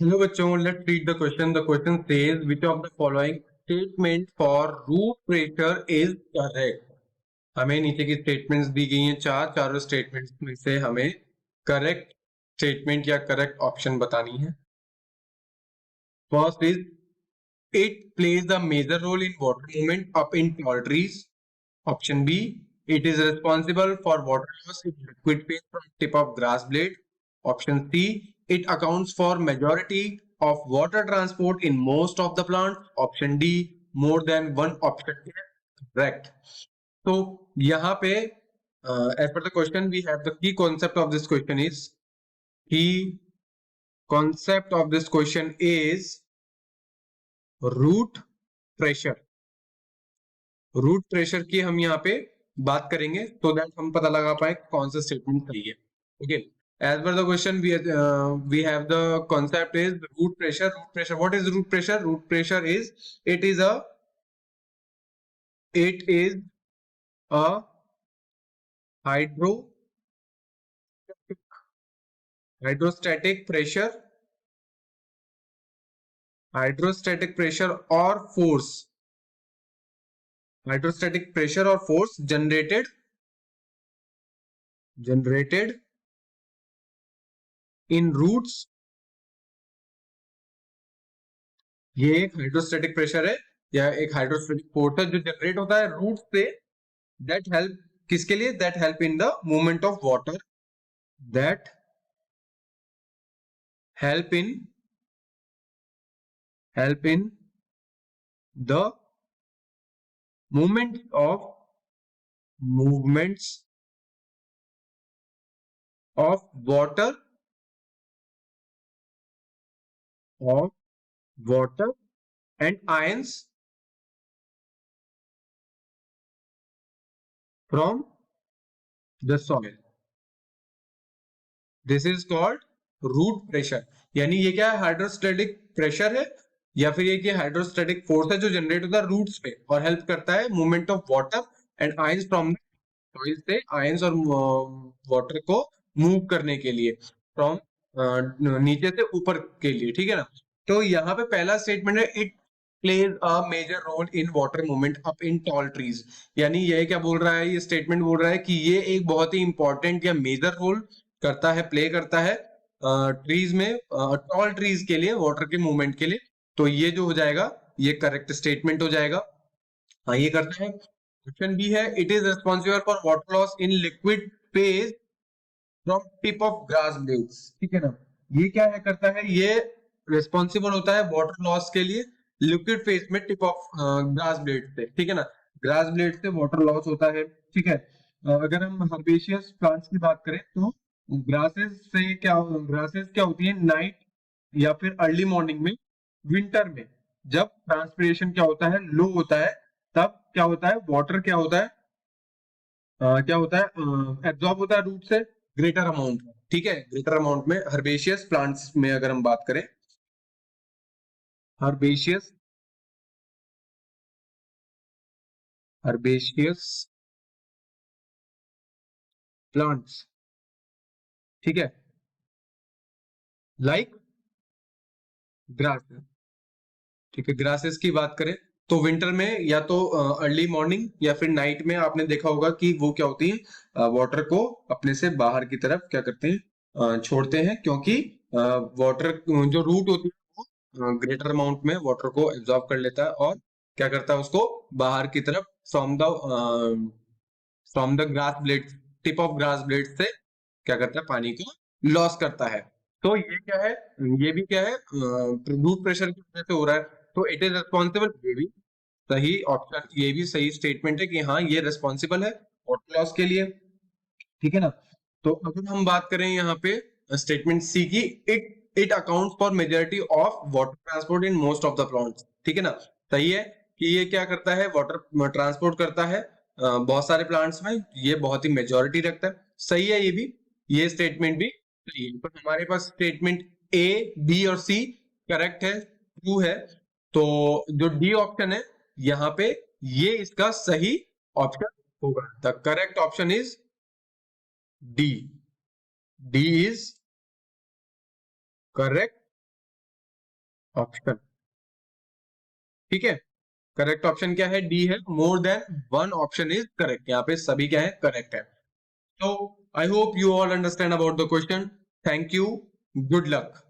Hello बच्चों, let's read the question. The question says which of the following statement for root pressure is correct? हमें नीचे की statements दी गई हैं चारों स्टेटमेंट्स में से हमें करेक्ट स्टेटमेंट या करेक्ट ऑप्शन बतानी है. First is it plays a major role in water movement up in tall trees. Option B, it is responsible for water loss in liquid phase from tip of grass blade. Option C, it accounts for majority of water transport in most of the plants. Option D, more than one option is correct. So यहाँ पे as per the question we have the key concept of this question is root pressure. Root pressure की हम यहाँ पे बात करेंगे तो that हम पता लगा पाए कौन सा स्टेटमेंट सही है. Okay, as per the question we have the concept is root pressure. What is root pressure? Root pressure is it is a hydrostatic pressure और फोर्स generated in roots. ये एक हाइड्रोस्टैटिक प्रेशर है या एक hydrostatic force है जो generate होता है रूट से. दैट हेल्प किसके लिए? That help in the movement of water. That help in the movements of water and ions from the soil. This is called root pressure. यानी ये क्या है? हाइड्रोस्टैटिक प्रेशर है या फिर ये क्या हाइड्रोस्टैटिक फोर्स है जो जनरेट होता है रूट्स पे और हेल्प करता है movement of water and ions from soil से आयंस और वाटर को मूव करने के लिए फ्रॉम नीचे से ऊपर के लिए. ठीक है ना? तो यहाँ पे पहला स्टेटमेंट है it plays a major role in water movement up in tall trees. यानी ये क्या बोल रहा है? ये स्टेटमेंट बोल रहा है कि ये एक बहुत ही इंपॉर्टेंट या मेजर रोल करता है, प्ले करता है ट्रीज में, टॉल ट्रीज के लिए, वाटर के मूवमेंट के लिए. तो ये जो हो जाएगा ये करेक्ट स्टेटमेंट हो जाएगा. हाँ, ये करता है. ऑप्शन बी है it is responsible for water loss in liquid phase from tip of grass blades. ठीक है ना? ये क्या है करता है? ये रिस्पॉन्सिबल होता है वाटर लॉस के लिए लिक्विड फेज में टिप ऑफ ग्रास ब्लेड से. ठीक है ना? ग्रास ब्लेड से वाटर लॉस होता है. ठीक है. अगर हम हर्बेशियस प्लांट्स की बात करें तो ग्रासेस क्या होती है? नाइट या फिर अर्ली मॉर्निंग में, विंटर में जब ट्रांसपिरेशन क्या होता है? लो होता है. तब क्या होता है? वाटर क्या होता है? एब्जॉर्ब होता है रूट से ग्रेटर अमाउंट में. ठीक है? ग्रेटर अमाउंट में हर्बेशियस प्लांट्स में अगर हम बात करें, हर्बेशियस प्लांट्स. ठीक है? Like grass. ठीक है, ग्रासेस की बात करें तो विंटर में या तो अर्ली मॉर्निंग या फिर नाइट में आपने देखा होगा कि वो क्या होती है? वाटर को अपने से बाहर की तरफ क्या करते हैं? छोड़ते हैं, क्योंकि वाटर जो रूट होती है वो ग्रेटर अमाउंट में वाटर को एब्जॉर्ब कर लेता है और क्या करता है? उसको बाहर की तरफ from the grass blade, tip of grass blade से क्या करता है? पानी को लॉस करता है. तो ये क्या है? ये भी क्या है? रूट प्रेशर की वजह से हो रहा है. तो इट इज रिस्पॉन्सिबल. ये भी सही ऑप्शन, ये भी सही स्टेटमेंट है कि हाँ ये रिस्पॉन्सिबल है वाटर लॉस के लिए. ठीक है ना? तो अगर हम बात करें यहाँ पे स्टेटमेंट सी की, it accounts for majority of water transport in most of the plants. ठीक है ना? सही है कि ये क्या करता है? वाटर ट्रांसपोर्ट करता है बहुत सारे प्लांट्स में. ये बहुत ही मेजॉरिटी रखता है. सही है ये भी, ये स्टेटमेंट भी सही है. तो हमारे पास स्टेटमेंट ए, बी और सी करेक्ट है, ट्रू है. तो जो डी ऑप्शन है यहाँ पे, ये इसका सही ऑप्शन होगा. The correct option is D. D is correct option, ठीक है। करेक्ट ऑप्शन क्या है? डी है, more than one option is correct. यहाँ पे सभी क्या है? करेक्ट है। तो I hope you all understand about the question. Thank you, good luck.